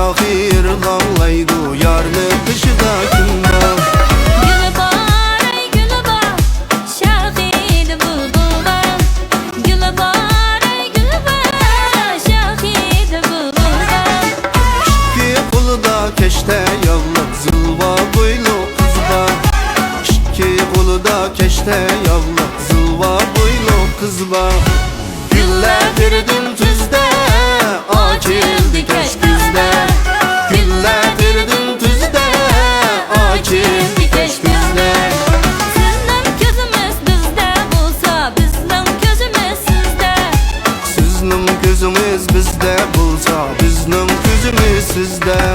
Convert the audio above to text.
şahir ağlaydı, yarlı dışıda kim var? Gülü var ey gülü var, şahid bulbul var. Gülü var ey gülü var, şahid bulbul var. İki kolu da keşte yavlak, zılva boylu kız var. İki kolu da keşte yavlak, zılva boylu kız var. Güller verdin tüzde, açıldı keşküzde. Güller verdin tüzde, açıldı keşküzde. Sizning ko'zimiz bizda bo'lsa, bizning ko'zimiz sizda. Sizning ko'zimiz bizda bo'lsa, bizning ko'zimiz sizda.